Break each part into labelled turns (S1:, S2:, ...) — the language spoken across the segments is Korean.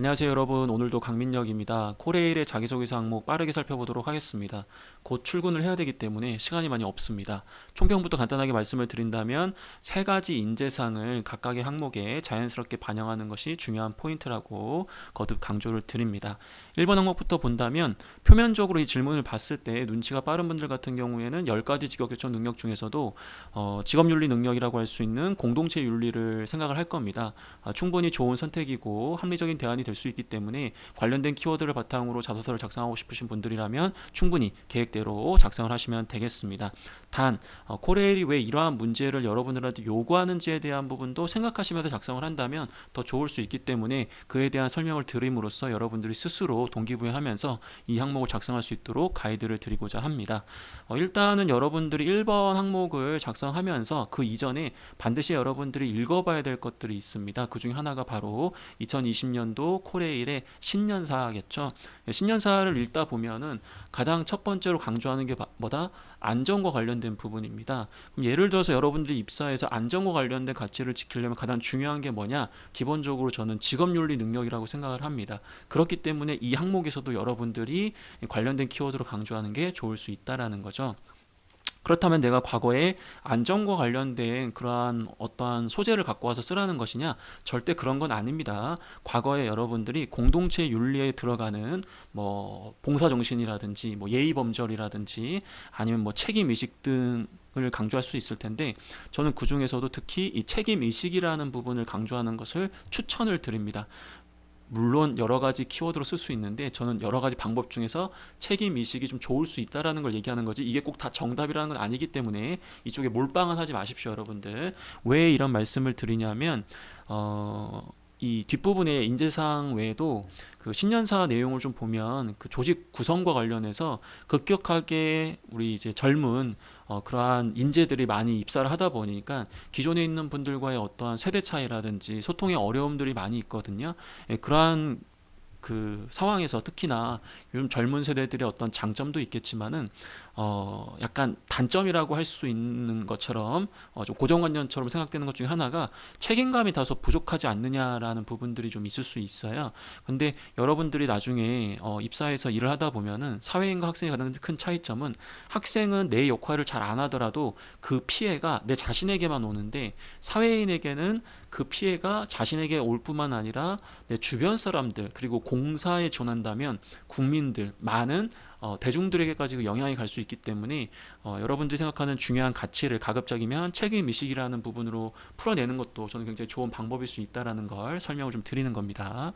S1: 안녕하세요 여러분. 오늘도 강민혁입니다. 코레일의 자기소개서 항목 빠르게 살펴보도록 하겠습니다. 곧 출근을 해야 되기 때문에 시간이 많이 없습니다. 총평부터 간단하게 말씀을 드린다면 세 가지 인재상을 각각의 항목에 자연스럽게 반영하는 것이 중요한 포인트라고 거듭 강조를 드립니다. 1번 항목부터 본다면 표면적으로 이 질문을 봤을 때 눈치가 빠른 분들 같은 경우에는 10가지 직업교정 능력 중에서도 직업윤리 능력이라고 할 수 있는 공동체 윤리를 생각을 할 겁니다. 충분히 좋은 선택이고 합리적인 대안이 될 수 있기 때문에 관련된 키워드를 바탕으로 자소서를 작성하고 싶으신 분들이라면 충분히 계획대로 작성을 하시면 되겠습니다. 단 코레일이 왜 이러한 문제를 여러분들한테 요구하는지에 대한 부분도 생각하시면서 작성을 한다면 더 좋을 수 있기 때문에 그에 대한 설명을 드림으로써 여러분들이 스스로 동기부여하면서 이 항목을 작성할 수 있도록 가이드를 드리고자 합니다. 일단은 여러분들이 1번 항목을 작성하면서 그 이전에 반드시 여러분들이 읽어봐야 될 것들이 있습니다. 그 중에 하나가 바로 2020년도 코레일의 신년사겠죠. 신년사를 읽다 보면은 가장 첫 번째로 강조하는 게 뭐다? 안전과 관련된 부분입니다. 그럼 예를 들어서 여러분들이 입사해서 안전과 관련된 가치를 지키려면 가장 중요한 게 뭐냐? 기본적으로 저는 직업윤리 능력이라고 생각을 합니다. 그렇기 때문에 이 항목에서도 여러분들이 관련된 키워드로 강조하는 게 좋을 수 있다라는 거죠. 그렇다면 내가 과거에 안전과 관련된 그러한 어떠한 소재를 갖고 와서 쓰라는 것이냐? 절대 그런 건 아닙니다. 과거에 여러분들이 공동체 윤리에 들어가는 뭐 봉사정신이라든지 뭐 예의범절이라든지 아니면 뭐 책임의식 등을 강조할 수 있을 텐데 저는 그 중에서도 특히 이 책임의식이라는 부분을 강조하는 것을 추천을 드립니다. 물론 여러 가지 키워드로 쓸 수 있는데 저는 여러 가지 방법 중에서 책임 의식이 좀 좋을 수 있다라는 걸 얘기하는 거지 이게 꼭 다 정답이라는 건 아니기 때문에 이쪽에 몰빵은 하지 마십시오 여러분들. 왜 이런 말씀을 드리냐면 이 뒷부분에 인재사항 외에도 그 신년사 내용을 좀 보면 그 조직 구성과 관련해서 급격하게 우리 이제 젊은 그러한 인재들이 많이 입사를 하다 보니까 기존에 있는 분들과의 어떠한 세대 차이라든지 소통의 어려움들이 많이 있거든요. 예, 그러한 그 상황에서 특히나 요즘 젊은 세대들의 어떤 장점도 있겠지만은 약간 단점이라고 할 수 있는 것처럼 좀 고정관념처럼 생각되는 것 중에 하나가 책임감이 다소 부족하지 않느냐라는 부분들이 좀 있을 수 있어요. 근데 여러분들이 나중에 입사해서 일을 하다 보면은 사회인과 학생의 가장 큰 차이점은 학생은 내 역할을 잘 안 하더라도 그 피해가 내 자신에게만 오는데 사회인에게는 그 피해가 자신에게 올 뿐만 아니라 내 주변 사람들 그리고 공사에 지원한다면 국민들 많은 대중들에게까지 그 영향이 갈 수 있기 때문에 여러분들이 생각하는 중요한 가치를 가급적이면 책임의식이라는 부분으로 풀어내는 것도 저는 굉장히 좋은 방법일 수 있다는 걸 설명을 좀 드리는 겁니다.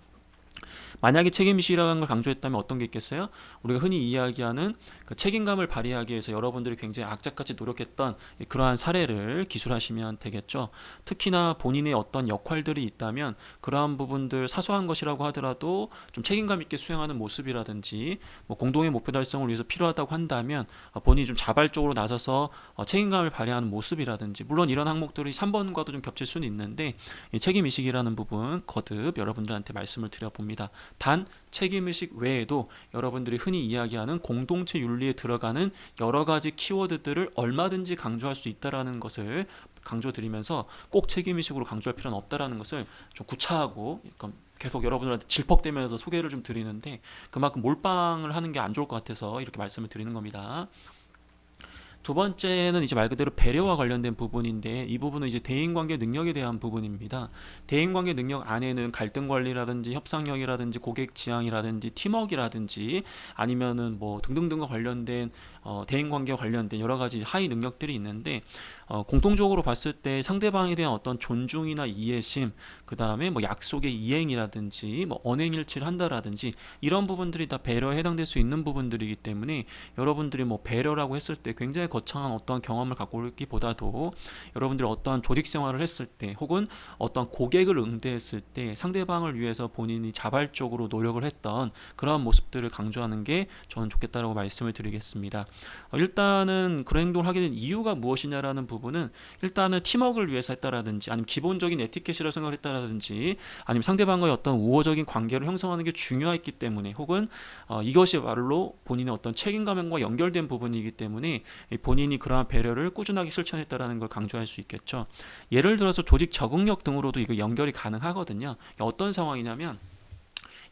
S1: 만약에 책임의식이라는 걸 강조했다면 어떤 게 있겠어요? 우리가 흔히 이야기하는 그 책임감을 발휘하기 위해서 여러분들이 굉장히 악착같이 노력했던 그러한 사례를 기술하시면 되겠죠. 특히나 본인의 어떤 역할들이 있다면 그러한 부분들 사소한 것이라고 하더라도 좀 책임감 있게 수행하는 모습이라든지 뭐 공동의 목표 달성을 위해서 필요하다고 한다면 본인이 좀 자발적으로 나서서 책임감을 발휘하는 모습이라든지 물론 이런 항목들이 3번과도 좀 겹칠 수는 있는데 이 책임의식이라는 부분 거듭 여러분들한테 말씀을 드려봅니다. 단 책임의식 외에도 여러분들이 흔히 이야기하는 공동체 윤리에 들어가는 여러 가지 키워드들을 얼마든지 강조할 수 있다는 것을 강조드리면서 꼭 책임의식으로 강조할 필요는 없다는 것을 좀 구차하고 계속 여러분들한테 질퍽대면서 소개를 좀 드리는데 그만큼 몰빵을 하는 게 안 좋을 것 같아서 이렇게 말씀을 드리는 겁니다. 두 번째는 이제 말 그대로 배려와 관련된 부분인데 이 부분은 이제 대인관계 능력에 대한 부분입니다. 대인관계 능력 안에는 갈등 관리라든지 협상력이라든지 고객 지향이라든지 팀워크라든지 아니면은 뭐 등등등과 관련된 대인관계와 관련된 여러 가지 하위 능력들이 있는데 공통적으로 봤을 때 상대방에 대한 어떤 존중이나 이해심, 그 다음에 뭐 약속의 이행이라든지 뭐 언행일치를 한다라든지 이런 부분들이 다 배려에 해당될 수 있는 부분들이기 때문에 여러분들이 뭐 배려라고 했을 때 굉장히 거창한 어떠한 경험을 갖고 있기보다도 여러분들이 어떠한 조직 생활을 했을 때 혹은 어떠한 고객을 응대했을 때 상대방을 위해서 본인이 자발적으로 노력을 했던 그러한 모습들을 강조하는 게 저는 좋겠다라고 말씀을 드리겠습니다. 일단은 그런 행동을 하게 된 이유가 무엇이냐라는 부분은 일단은 팀워크를 위해서 했다라든지 아니면 기본적인 에티켓이라고 생각을 했다라든지 아니면 상대방과의 어떤 우호적인 관계를 형성하는 게 중요했기 때문에 혹은 이것이 말로 본인의 어떤 책임감과 연결된 부분이기 때문에 본인이 그러한 배려를 꾸준하게 실천했다라는 걸 강조할 수 있겠죠. 예를 들어서 조직 적응력 등으로도 이거 연결이 가능하거든요. 어떤 상황이냐면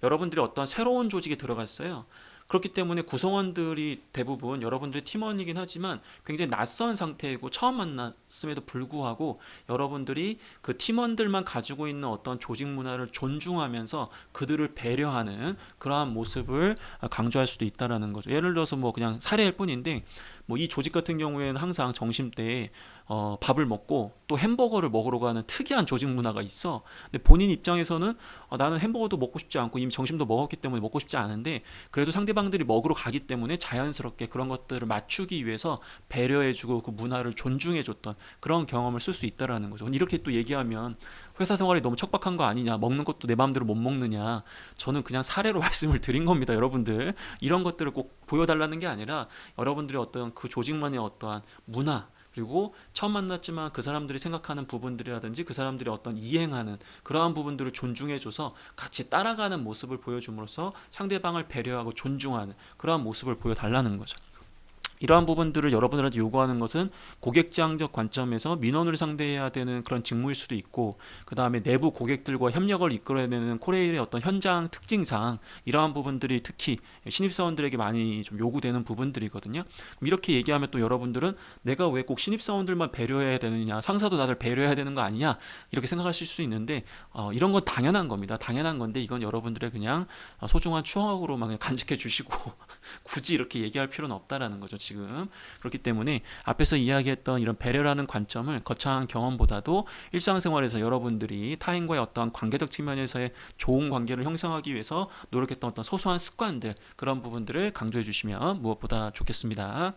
S1: 여러분들이 어떤 새로운 조직에 들어갔어요. 그렇기 때문에 구성원들이 대부분 여러분들의 팀원이긴 하지만 굉장히 낯선 상태이고 처음 만났음에도 불구하고 여러분들이 그 팀원들만 가지고 있는 어떤 조직 문화를 존중하면서 그들을 배려하는 그러한 모습을 강조할 수도 있다라는 거죠. 예를 들어서 뭐 그냥 사례일 뿐인데 뭐 이 조직 같은 경우에는 항상 점심때에 밥을 먹고 또 햄버거를 먹으러 가는 특이한 조직 문화가 있어. 근데 본인 입장에서는 나는 햄버거도 먹고 싶지 않고 이미 점심도 먹었기 때문에 먹고 싶지 않은데 그래도 상대방들이 먹으러 가기 때문에 자연스럽게 그런 것들을 맞추기 위해서 배려해주고 그 문화를 존중해줬던 그런 경험을 쓸 수 있다라는 거죠. 이렇게 또 얘기하면 회사 생활이 너무 척박한 거 아니냐, 먹는 것도 내 마음대로 못 먹느냐, 저는 그냥 사례로 말씀을 드린 겁니다, 여러분들. 이런 것들을 꼭 보여달라는 게 아니라 여러분들의 어떤 그 조직만의 어떠한 문화, 그리고 처음 만났지만 그 사람들이 생각하는 부분들이라든지 그 사람들이 어떤 이행하는 그러한 부분들을 존중해줘서 같이 따라가는 모습을 보여줌으로써 상대방을 배려하고 존중하는 그러한 모습을 보여달라는 거죠. 이러한 부분들을 여러분들한테 요구하는 것은 고객지향적 관점에서 민원을 상대해야 되는 그런 직무일 수도 있고, 그 다음에 내부 고객들과 협력을 이끌어야 되는 코레일의 어떤 현장 특징상 이러한 부분들이 특히 신입사원들에게 많이 좀 요구되는 부분들이거든요. 이렇게 얘기하면 또 여러분들은 내가 왜 꼭 신입사원들만 배려해야 되느냐, 상사도 다들 배려해야 되는 거 아니냐, 이렇게 생각하실 수 있는데 이런 건 당연한 겁니다. 당연한 건데 이건 여러분들의 그냥 소중한 추억으로만 그냥 간직해 주시고 굳이 이렇게 얘기할 필요는 없다라는 거죠, 지금. 그렇기 때문에 앞에서 이야기했던 이런 배려라는 관점을 거창한 경험보다도 일상생활에서 여러분들이 타인과의 어떤 관계적 측면에서의 좋은 관계를 형성하기 위해서 노력했던 어떤 소소한 습관들, 그런 부분들을 강조해 주시면 무엇보다 좋겠습니다.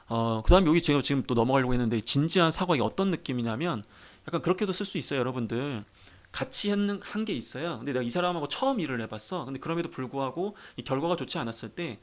S1: 그 다음 여기 제가 지금 또 넘어가려고 했는데, 진지한 사과가 어떤 느낌이냐면 약간 그렇게도 쓸 수 있어요, 여러분들. 같이 한 게 있어요. 근데 내가 이 사람하고 처음 일을 해봤어. 근데 그럼에도 불구하고 이 결과가 좋지 않았을 때,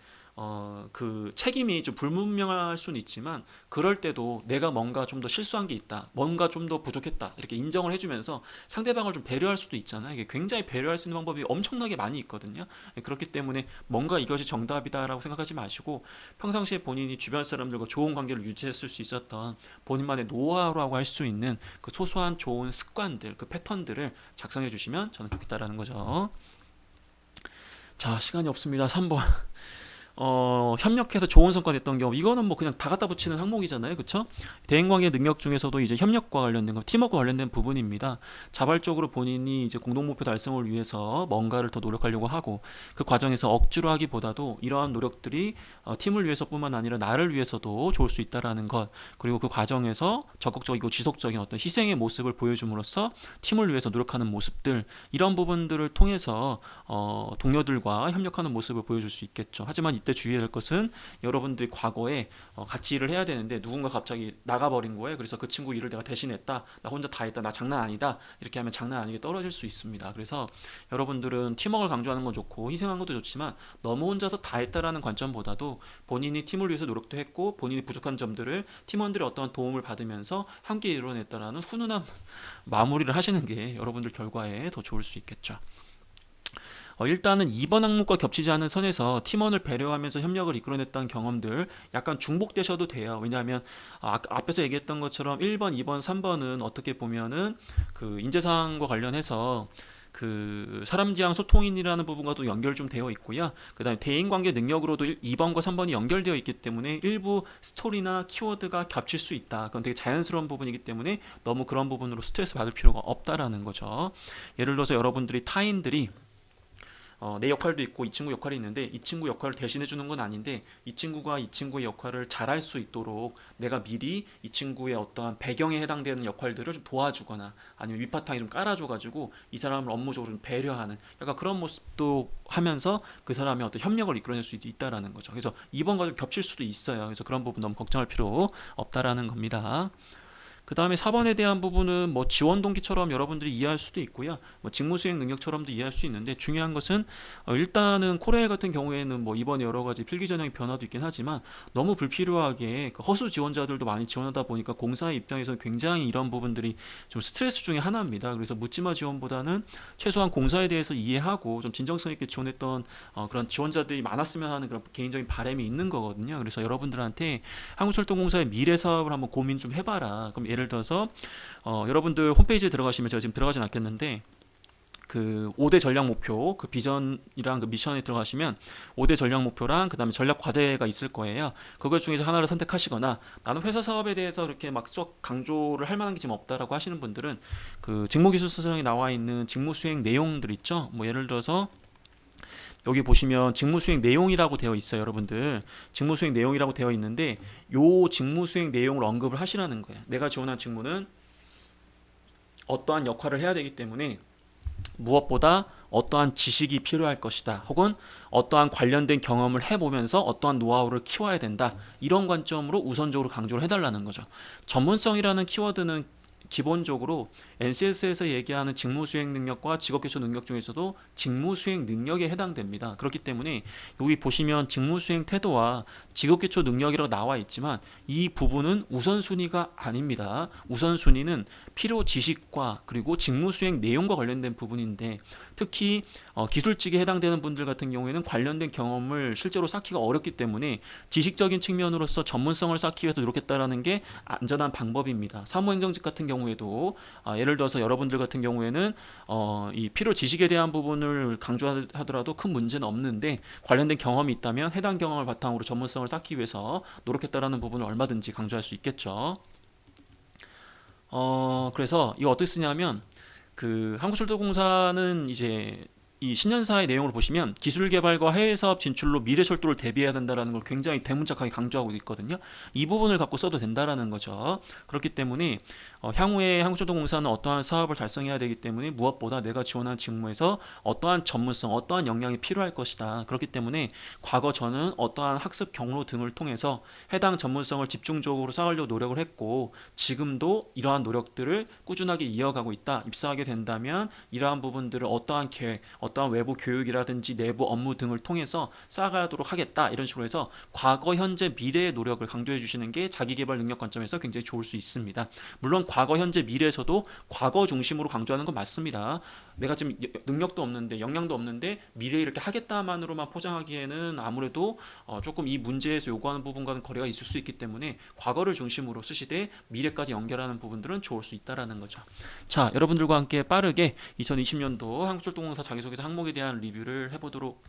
S1: 그 책임이 좀 불분명할 수는 있지만, 그럴 때도 내가 뭔가 좀 더 실수한 게 있다, 뭔가 좀 더 부족했다, 이렇게 인정을 해주면서 상대방을 좀 배려할 수도 있잖아요. 이게 굉장히 배려할 수 있는 방법이 엄청나게 많이 있거든요. 그렇기 때문에 뭔가 이것이 정답이다라고 생각하지 마시고, 평상시에 본인이 주변 사람들과 좋은 관계를 유지했을 수 있었던 본인만의 노하우라고 할 수 있는 그 소소한 좋은 습관들, 그 패턴들을 작성해 주시면 저는 좋겠다라는 거죠. 자, 시간이 없습니다. 3번. 협력해서 좋은 성과 냈던 경우, 이거는 뭐 그냥 다 갖다 붙이는 항목이잖아요, 그쵸? 대인관계 능력 중에서도 이제 협력과 관련된 거, 팀워크와 관련된 부분입니다. 자발적으로 본인이 이제 공동 목표 달성을 위해서 뭔가를 더 노력하려고 하고, 그 과정에서 억지로 하기보다도 이러한 노력들이 팀을 위해서뿐만 아니라 나를 위해서도 좋을 수 있다라는 것, 그리고 그 과정에서 적극적이고 지속적인 어떤 희생의 모습을 보여줌으로써 팀을 위해서 노력하는 모습들, 이런 부분들을 통해서 동료들과 협력하는 모습을 보여줄 수 있겠죠. 하지만 이때 주의해야 될 것은, 여러분들이 과거에 같이 일을 해야 되는데 누군가 갑자기 나가버린 거예요. 그래서 그 친구 일을 내가 대신했다, 나 혼자 다 했다, 나 장난 아니다, 이렇게 하면 장난 아니게 떨어질 수 있습니다. 그래서 여러분들은 팀워크를 강조하는 건 좋고 희생한 것도 좋지만, 너무 혼자서 다 했다라는 관점보다도 본인이 팀을 위해서 노력도 했고 본인이 부족한 점들을 팀원들의 어떤 도움을 받으면서 함께 이뤄냈다라는 훈훈한 마무리를 하시는 게 여러분들 결과에 더 좋을 수 있겠죠. 일단은 2번 항목과 겹치지 않은 선에서 팀원을 배려하면서 협력을 이끌어냈던 경험들 약간 중복되셔도 돼요. 왜냐하면 앞에서 얘기했던 것처럼 1번, 2번, 3번은 어떻게 보면은 그 인재상과 관련해서 그 사람 지향 소통인이라는 부분과 또 연결 좀 되어 있고요. 그 다음에 대인관계 능력으로도 2번과 3번이 연결되어 있기 때문에 일부 스토리나 키워드가 겹칠 수 있다. 그건 되게 자연스러운 부분이기 때문에 너무 그런 부분으로 스트레스 받을 필요가 없다라는 거죠. 예를 들어서 여러분들이 타인들이 내 역할도 있고 이 친구 역할이 있는데, 이 친구 역할을 대신해 주는 건 아닌데 이 친구가 이 친구의 역할을 잘할 수 있도록 내가 미리 이 친구의 어떠한 배경에 해당되는 역할들을 좀 도와주거나 아니면 밑바탕에 좀 깔아줘가지고 이 사람을 업무적으로 좀 배려하는 약간 그런 모습도 하면서 그 사람의 어떤 협력을 이끌어낼 수 있다라는 거죠. 그래서 2번과 좀 겹칠 수도 있어요. 그래서 그런 부분 너무 걱정할 필요 없다라는 겁니다. 그 다음에 4번에 대한 부분은 뭐 지원 동기처럼 여러분들이 이해할 수도 있고요. 뭐 직무 수행 능력처럼도 이해할 수 있는데, 중요한 것은 일단은 코레일 같은 경우에는 뭐 이번에 여러 가지 필기전형 변화도 있긴 하지만 너무 불필요하게 그 허수 지원자들도 많이 지원하다 보니까 공사의 입장에서는 굉장히 이런 부분들이 좀 스트레스 중에 하나입니다. 그래서 묻지마 지원보다는 최소한 공사에 대해서 이해하고 좀 진정성 있게 지원했던 그런 지원자들이 많았으면 하는 그런 개인적인 바람이 있는 거거든요. 그래서 여러분들한테 한국철도공사의 미래 사업을 한번 고민 좀 해봐라. 그럼 예를 들어서 여러분들 홈페이지에 들어가시면, 제가 지금 들어가진 않겠는데 그 5대 전략 목표, 그 비전이랑 그 미션에 들어가시면 5대 전략 목표랑 그다음에 전략 과제가 있을 거예요. 그것 중에서 하나를 선택하시거나 나는 회사 사업에 대해서 이렇게 막 쏙 강조를 할 만한 게 지금 없다라고 하시는 분들은 그 직무기술서정에 나와 있는 직무 수행 내용들 있죠. 뭐 예를 들어서 여기 보시면 직무 수행 내용이라고 되어 있어요, 여러분들. 직무 수행 내용이라고 되어 있는데 요 직무 수행 내용을 언급을 하시라는 거예요. 내가 지원한 직무는 어떠한 역할을 해야 되기 때문에 무엇보다 어떠한 지식이 필요할 것이다. 혹은 어떠한 관련된 경험을 해보면서 어떠한 노하우를 키워야 된다. 이런 관점으로 우선적으로 강조를 해달라는 거죠. 전문성이라는 키워드는 기본적으로 NCS에서 얘기하는 직무 수행 능력과 직업 개조 능력 중에서도 직무 수행 능력에 해당됩니다. 그렇기 때문에 여기 보시면 직무 수행 태도와 직업 개조 능력이라고 나와 있지만 이 부분은 우선순위가 아닙니다. 우선순위는 필요 지식과 그리고 직무 수행 내용과 관련된 부분인데 특히 기술직에 해당되는 분들 같은 경우에는 관련된 경험을 실제로 쌓기가 어렵기 때문에 지식적인 측면으로서 전문성을 쌓기 위해서 노력했다라는 게 안전한 방법입니다. 사무행정직 같은 경우에도 예를 들어서 여러분들 같은 경우에는 이 필요 지식에 대한 부분을 강조하더라도 큰 문제는 없는데 관련된 경험이 있다면 해당 경험을 바탕으로 전문성을 쌓기 위해서 노력했다라는 부분을 얼마든지 강조할 수 있겠죠. 그래서 이거 어떻게 쓰냐면 그 한국철도공사는 이제 이 신년사의 내용을 보시면 기술 개발과 해외 사업 진출로 미래 철도를 대비해야 된다라는 걸 굉장히 대문짝하게 강조하고 있거든요. 이 부분을 갖고 써도 된다라는 거죠. 그렇기 때문에 향후에 한국철도공사는 어떠한 사업을 달성해야 되기 때문에 무엇보다 내가 지원한 직무에서 어떠한 전문성, 어떠한 역량이 필요할 것이다. 그렇기 때문에 과거 저는 어떠한 학습 경로 등을 통해서 해당 전문성을 집중적으로 쌓으려고 노력을 했고 지금도 이러한 노력들을 꾸준하게 이어가고 있다. 입사하게 된다면 이러한 부분들을 어떠한 계획, 어떠한 외부 교육이라든지 내부 업무 등을 통해서 쌓아가도록 하겠다. 이런 식으로 해서 과거, 현재, 미래의 노력을 강조해 주시는 게 자기계발 능력 관점에서 굉장히 좋을 수 있습니다. 물론 과거, 현재, 미래에서도 과거 중심으로 강조하는 건 맞습니다. 내가 지금 능력도 없는데 역량도 없는데 미래에 이렇게 하겠다만으로만 포장하기에는 아무래도 조금 이 문제에서 요구하는 부분과는 거리가 있을 수 있기 때문에 과거를 중심으로 쓰시되 미래까지 연결하는 부분들은 좋을 수 있다라는 거죠. 자, 여러분들과 함께 빠르게 2020년도 한국철도공사 자기소개서 항목에 대한 리뷰를 해보도록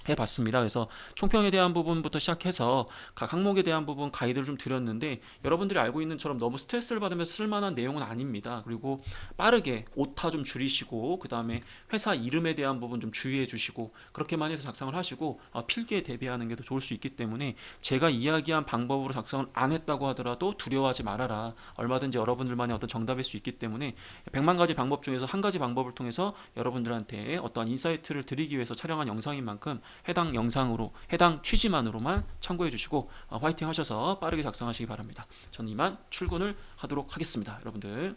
S1: 해봤습니다. 그래서 총평에 대한 부분부터 시작해서 각 항목에 대한 부분 가이드를 좀 드렸는데 여러분들이 알고 있는 처럼 너무 스트레스를 받으면서 쓸만한 내용은 아닙니다. 그리고 빠르게 오타 좀 줄이시고 그 다음에 회사 이름에 대한 부분 좀 주의해 주시고 그렇게만 해서 작성을 하시고 필기에 대비하는 게 더 좋을 수 있기 때문에 제가 이야기한 방법으로 작성을 안 했다고 하더라도 두려워하지 말아라. 얼마든지 여러분들만의 어떤 정답일 수 있기 때문에 100만 가지 방법 중에서 한 가지 방법을 통해서 여러분들한테 어떤 인사이트를 드리기 위해서 촬영한 영상인 만큼 해당 영상으로 해당 취지만으로만 참고해 주시고 화이팅 하셔서 빠르게 작성하시기 바랍니다. 저는 이만 출근을 하도록 하겠습니다. 여러분들